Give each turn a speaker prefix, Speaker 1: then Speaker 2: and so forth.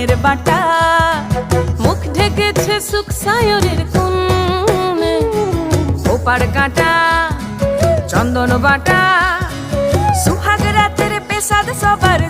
Speaker 1: রঙের বাটা, মুখ ঢেকেছে সুখ সায়রের কোণে। ওপার কাটা চন্দন বাটা, সুহাগ রাতের পেশাদ সবার